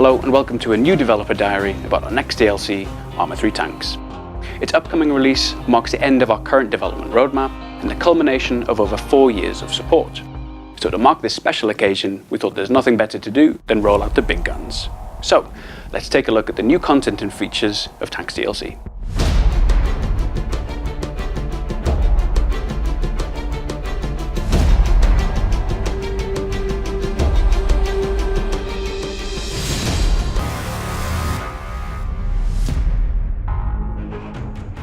Hello and welcome to a new developer diary about our next DLC, ARMA 3 Tanks. Its upcoming release marks the end of our current development roadmap and the culmination of over 4 years of support. So to mark this special occasion, we thought there's nothing better to do than roll out the big guns. So let's take a look at the new content and features of Tanks DLC.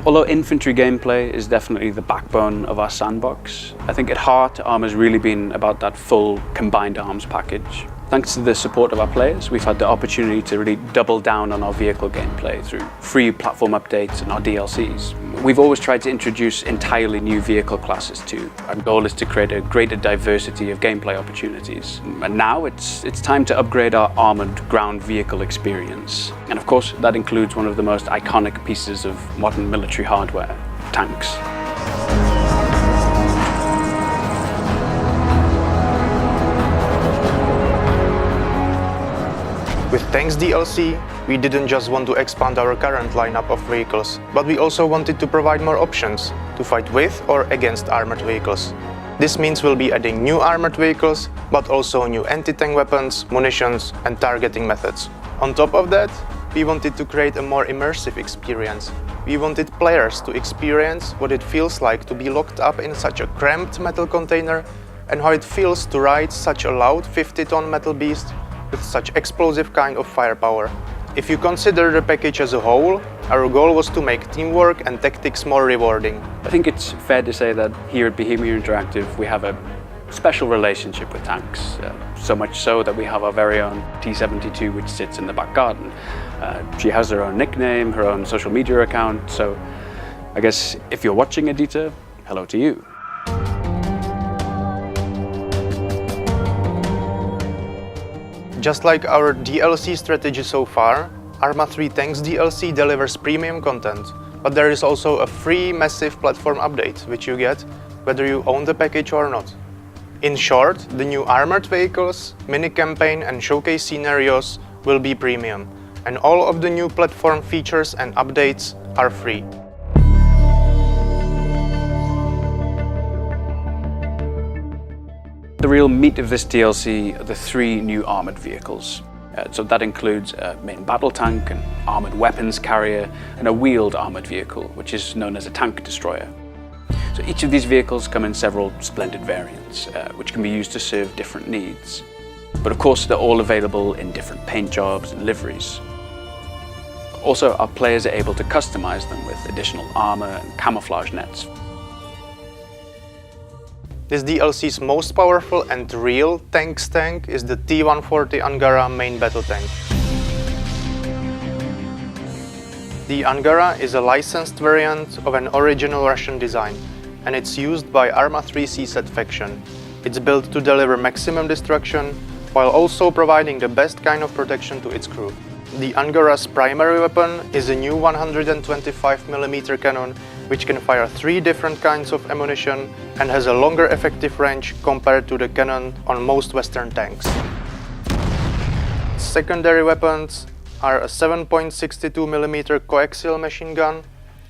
Although infantry gameplay is definitely the backbone of our sandbox, I think at heart ARMA's really been about that full combined arms package. Thanks to the support of our players, we've had the opportunity to really double down on our vehicle gameplay through free platform updates and our DLCs. We've always tried to introduce entirely new vehicle classes too. Our goal is to create a greater diversity of gameplay opportunities. And now it's time to upgrade our armored ground vehicle experience. And of course, that includes one of the most iconic pieces of modern military hardware, tanks. With Tanks DLC, we didn't just want to expand our current lineup of vehicles, but we also wanted to provide more options to fight with or against armored vehicles. This means we'll be adding new armored vehicles, but also new anti-tank weapons, munitions, and targeting methods. On top of that, we wanted to create a more immersive experience. We wanted players to experience what it feels like to be locked up in such a cramped metal container and how it feels to ride such a loud 50-ton metal beast with such explosive kind of firepower. If you consider the package as a whole, our goal was to make teamwork and tactics more rewarding. I think it's fair to say that here at Bohemia Interactive we have a special relationship with tanks, so much so that we have our very own T-72 which sits in the back garden. She has her own nickname, her own social media account, so I guess if you're watching, Edita, hello to you. Just like our DLC strategy so far, ARMA 3 Tanks DLC delivers premium content, but there is also a free massive platform update which you get whether you own the package or not. In short, the new armored vehicles, mini-campaign and showcase scenarios will be premium, and all of the new platform features and updates are free. The real meat of this DLC are the 3 new armoured vehicles. So that includes a main battle tank, an armoured weapons carrier, and a wheeled armoured vehicle, which is known as a tank destroyer. So each of these vehicles come in several splendid variants, which can be used to serve different needs. But of course, they're all available in different paint jobs and liveries. Also, our players are able to customize them with additional armour and camouflage nets. This DLC's most powerful and real tanks tank is the T-140 Angara main battle tank. The Angara is a licensed variant of an original Russian design, and it's used by ARMA 3 CSAT faction. It's built to deliver maximum destruction, while also providing the best kind of protection to its crew. The Angara's primary weapon is a new 125mm cannon, which can fire 3 different kinds of ammunition and has a longer effective range compared to the cannon on most Western tanks. Secondary weapons are a 7.62mm coaxial machine gun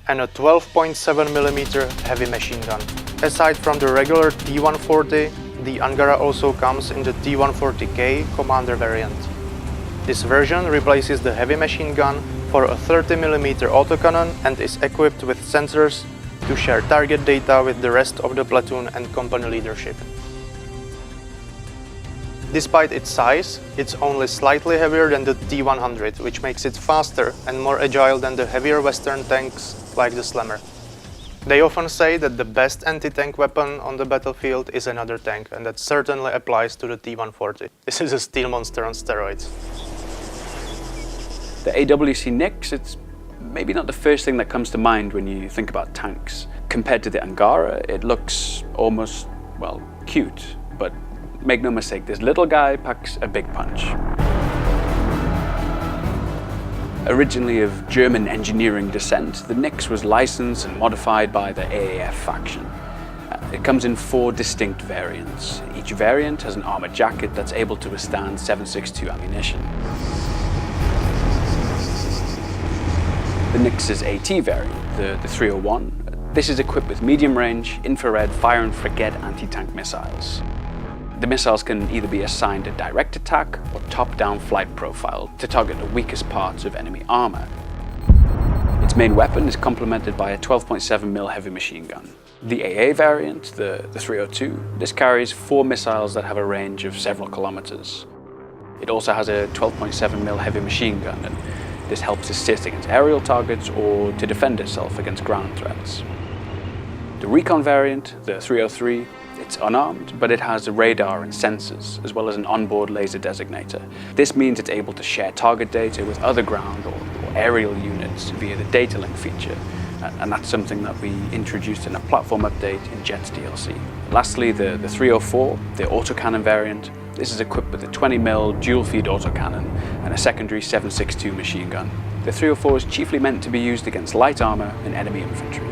and a 12.7mm heavy machine gun. Aside from the regular T-140, the Angara also comes in the T-140K Commander variant. This version replaces the heavy machine gun for a 30mm autocannon and is equipped with sensors to share target data with the rest of the platoon and company leadership. Despite its size, it's only slightly heavier than the T-100, which makes it faster and more agile than the heavier Western tanks like the Slammer. They often say that the best anti-tank weapon on the battlefield is another tank, and that certainly applies to the T-140. This is a steel monster on steroids. The AWC Nix, it's maybe not the first thing that comes to mind when you think about tanks. Compared to the Angara, it looks almost, well, cute, but make no mistake, this little guy packs a big punch. Originally of German engineering descent, the Nix was licensed and modified by the AAF faction. It comes in 4 distinct variants. Each variant has an armored jacket that's able to withstand 7.62 ammunition. The Nyx's AT variant, the 301, this is equipped with medium-range, infrared, fire and forget anti-tank missiles. The missiles can either be assigned a direct attack or top-down flight profile to target the weakest parts of enemy armor. Its main weapon is complemented by a 12.7mm heavy machine gun. The AA variant, the 302, this carries 4 missiles that have a range of several kilometers. It also has a 12.7mm heavy machine gun, and this helps assist against aerial targets or to defend itself against ground threats. The Recon variant, the 303, it's unarmed, but it has a radar and sensors, as well as an onboard laser designator. This means it's able to share target data with other ground or aerial units via the data link feature, and that's something that we introduced in a platform update in Jets DLC. Lastly, the 304, the autocannon variant, this is equipped with a 20mm dual-feed autocannon and a secondary 7.62 machine gun. The 304 is chiefly meant to be used against light armor and enemy infantry.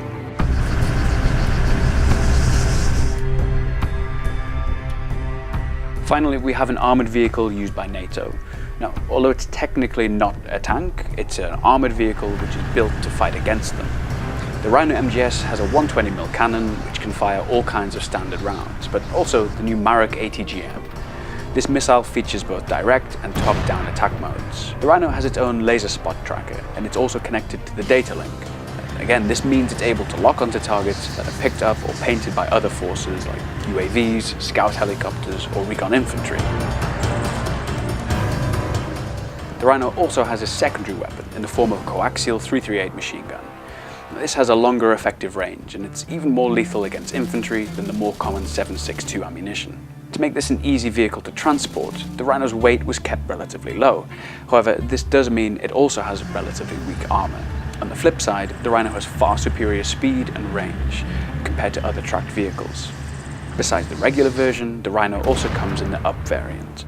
Finally, we have an armored vehicle used by NATO. Now, although it's technically not a tank, it's an armored vehicle which is built to fight against them. The Rhino MGS has a 120mm cannon which can fire all kinds of standard rounds, but also the new Marek ATGM. This missile features both direct and top-down attack modes. The Rhino has its own laser spot tracker, and it's also connected to the data link. Again, this means it's able to lock onto targets that are picked up or painted by other forces like UAVs, scout helicopters, or recon infantry. The Rhino also has a secondary weapon in the form of a coaxial 338 machine gun. Now, this has a longer effective range, and it's even more lethal against infantry than the more common 7.62 ammunition. To make this an easy vehicle to transport, the Rhino's weight was kept relatively low. However, this does mean it also has relatively weak armor. On the flip side, the Rhino has far superior speed and range compared to other tracked vehicles. Besides the regular version, the Rhino also comes in the Up variant,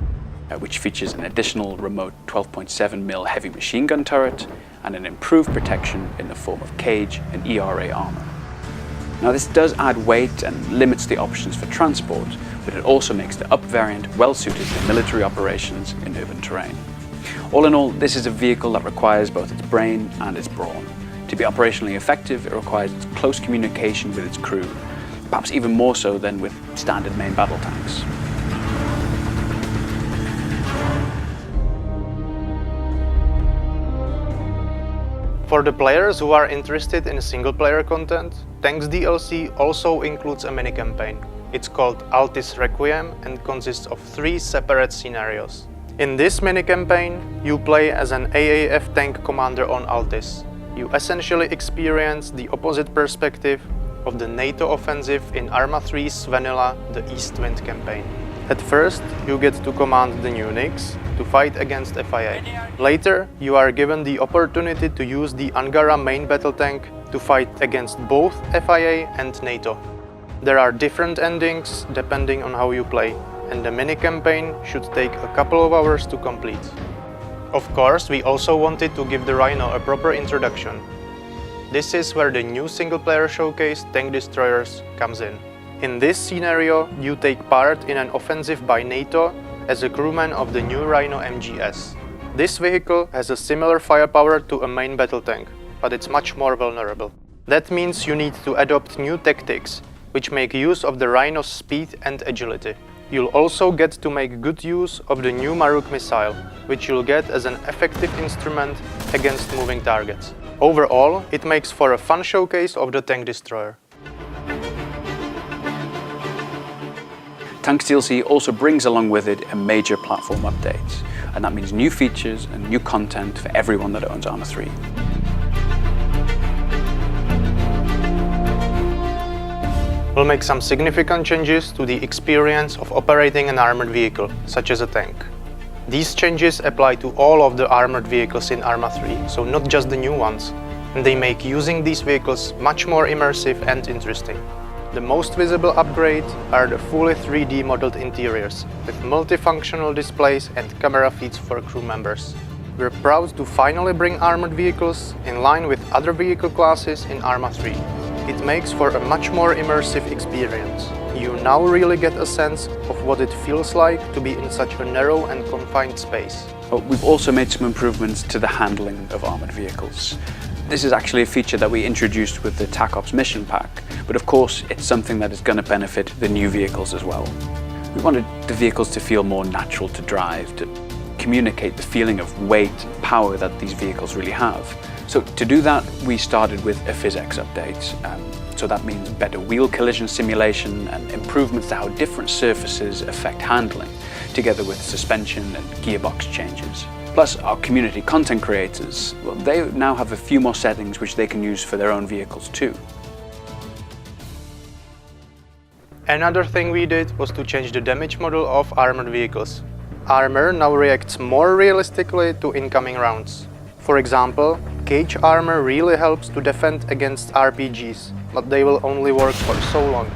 which features an additional remote 12.7mm heavy machine gun turret and an improved protection in the form of cage and ERA armor. Now, this does add weight and limits the options for transport, but it also makes the Up variant well suited to military operations in urban terrain. All in all, this is a vehicle that requires both its brain and its brawn. To be operationally effective, it requires close communication with its crew, perhaps even more so than with standard main battle tanks. For the players who are interested in single-player content, Tanks DLC also includes a mini-campaign. It's called Altis Requiem and consists of 3 separate scenarios. In this mini-campaign, you play as an AAF tank commander on Altis. You essentially experience the opposite perspective of the NATO offensive in ARMA 3's vanilla, the East Wind campaign. At first, you get to command the new Nyx to fight against FIA. Later, you are given the opportunity to use the Angara main battle tank to fight against both FIA and NATO. There are different endings depending on how you play, and the mini-campaign should take a couple of hours to complete. Of course, we also wanted to give the Rhino a proper introduction. This is where the new single-player showcase Tank Destroyers comes in. In this scenario, you take part in an offensive by NATO as a crewman of the new Rhino MGS. This vehicle has a similar firepower to a main battle tank, but it's much more vulnerable. That means you need to adopt new tactics, which make use of the Rhino's speed and agility. You'll also get to make good use of the new Maruk missile, which you'll get as an effective instrument against moving targets. Overall, it makes for a fun showcase of the Tank Destroyer. Tanks DLC also brings along with it a major platform update, and that means new features and new content for everyone that owns ARMA 3. We'll make some significant changes to the experience of operating an armored vehicle, such as a tank. These changes apply to all of the armored vehicles in ARMA 3, so not just the new ones, and they make using these vehicles much more immersive and interesting. The most visible upgrade are the fully 3D modeled interiors, with multifunctional displays and camera feeds for crew members. We're proud to finally bring armored vehicles in line with other vehicle classes in ARMA 3. It makes for a much more immersive experience. You now really get a sense of what it feels like to be in such a narrow and confined space. We've also made some improvements to the handling of armored vehicles. This is actually a feature that we introduced with the TAC Ops mission pack, but of course it's something that is going to benefit the new vehicles as well. We wanted the vehicles to feel more natural to drive, to communicate the feeling of weight and power that these vehicles really have. So to do that, we started with a PhysX update. So that means better wheel collision simulation and improvements to how different surfaces affect handling, together with suspension and gearbox changes. Plus, our community content creators, well, they now have a few more settings which they can use for their own vehicles too. Another thing we did was to change the damage model of armored vehicles. Armor now reacts more realistically to incoming rounds. For example, cage armor really helps to defend against RPGs, but they will only work for so long.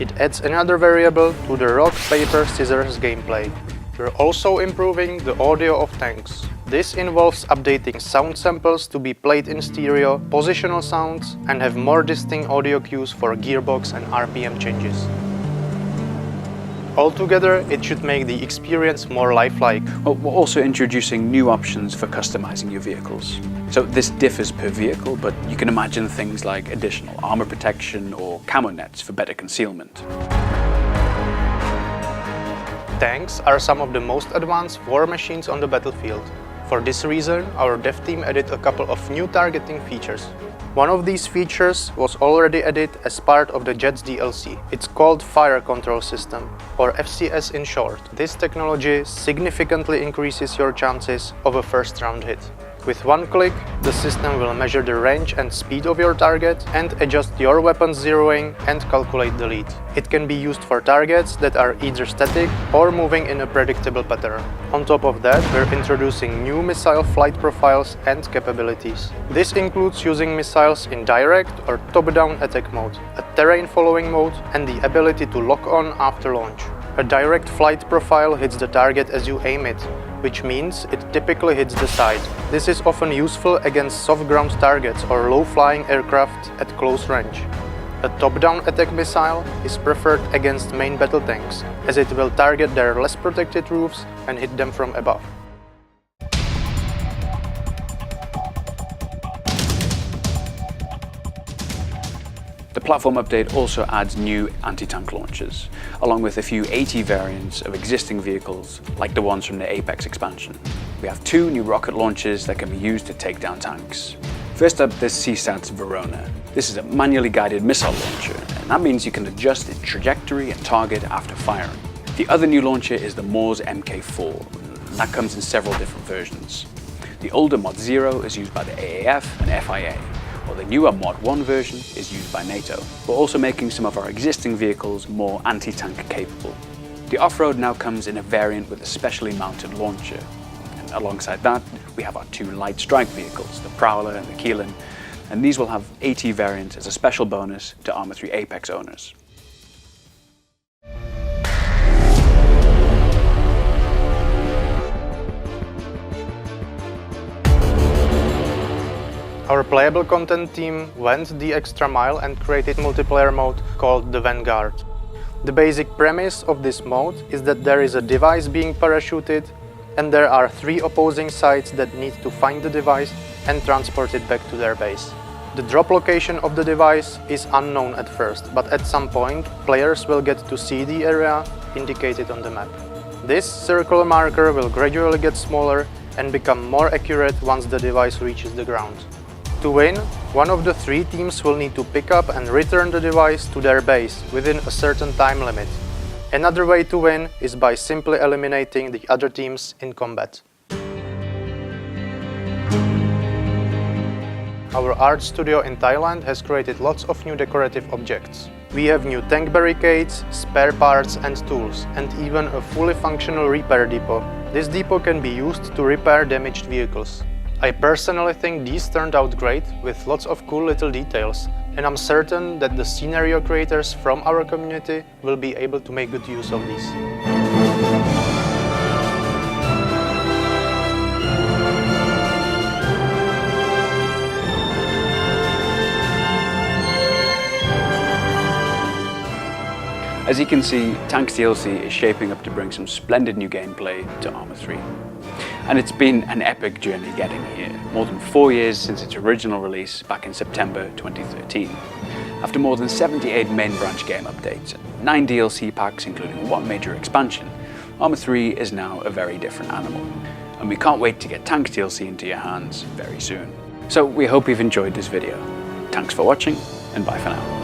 It adds another variable to the rock, paper, scissors gameplay. We're also improving the audio of tanks. This involves updating sound samples to be played in stereo, positional sounds, and have more distinct audio cues for gearbox and RPM changes. Altogether, it should make the experience more lifelike. Well, we're also introducing new options for customizing your vehicles. So this differs per vehicle, but you can imagine things like additional armor protection or camo nets for better concealment. Tanks are some of the most advanced war machines on the battlefield. For this reason, our dev team added a couple of new targeting features. One of these features was already added as part of the Jets DLC. It's called Fire Control System, or FCS in short. This technology significantly increases your chances of a first round hit. With one click, the system will measure the range and speed of your target and adjust your weapon's zeroing and calculate the lead. It can be used for targets that are either static or moving in a predictable pattern. On top of that, we're introducing new missile flight profiles and capabilities. This includes using missiles in direct or top-down attack mode, a terrain following mode, and the ability to lock on after launch. A direct flight profile hits the target as you aim it, which means it typically hits the side. This is often useful against soft ground targets or low-flying aircraft at close range. A top-down attack missile is preferred against main battle tanks, as it will target their less protected roofs and hit them from above. The platform update also adds new anti-tank launchers, along with a few AT variants of existing vehicles, like the ones from the Apex expansion. We have two new rocket launchers that can be used to take down tanks. First up, there's CSAT's Verona. This is a manually guided missile launcher, and that means you can adjust its trajectory and target after firing. The other new launcher is the Morse MK4, and that comes in several different versions. The older Mod 0 is used by the AAF and FIA, while the newer Mod 1 version is used by NATO. We're also making some of our existing vehicles more anti-tank capable. The off-road now comes in a variant with a specially mounted launcher. And alongside that, we have our two light strike vehicles, the Prowler and the Keelan, and these will have AT variants as a special bonus to Arma 3 Apex owners. Our playable content team went the extra mile and created multiplayer mode called the Vanguard. The basic premise of this mode is that there is a device being parachuted and there are three opposing sides that need to find the device and transport it back to their base. The drop location of the device is unknown at first, but at some point players will get to see the area indicated on the map. This circular marker will gradually get smaller and become more accurate once the device reaches the ground. To win, one of the three teams will need to pick up and return the device to their base within a certain time limit. Another way to win is by simply eliminating the other teams in combat. Our art studio in Thailand has created lots of new decorative objects. We have new tank barricades, spare parts and tools, and even a fully functional repair depot. This depot can be used to repair damaged vehicles. I personally think these turned out great, with lots of cool little details, and I'm certain that the scenario creators from our community will be able to make good use of these. As you can see, Tanks DLC is shaping up to bring some splendid new gameplay to Arma 3. And it's been an epic journey getting here, more than 4 years since its original release back in September 2013. After more than 78 main branch game updates and 9 DLC packs including 1 major expansion, ARMA 3 is now a very different animal. And we can't wait to get Tanks DLC into your hands very soon. So we hope you've enjoyed this video. Thanks for watching, and bye for now.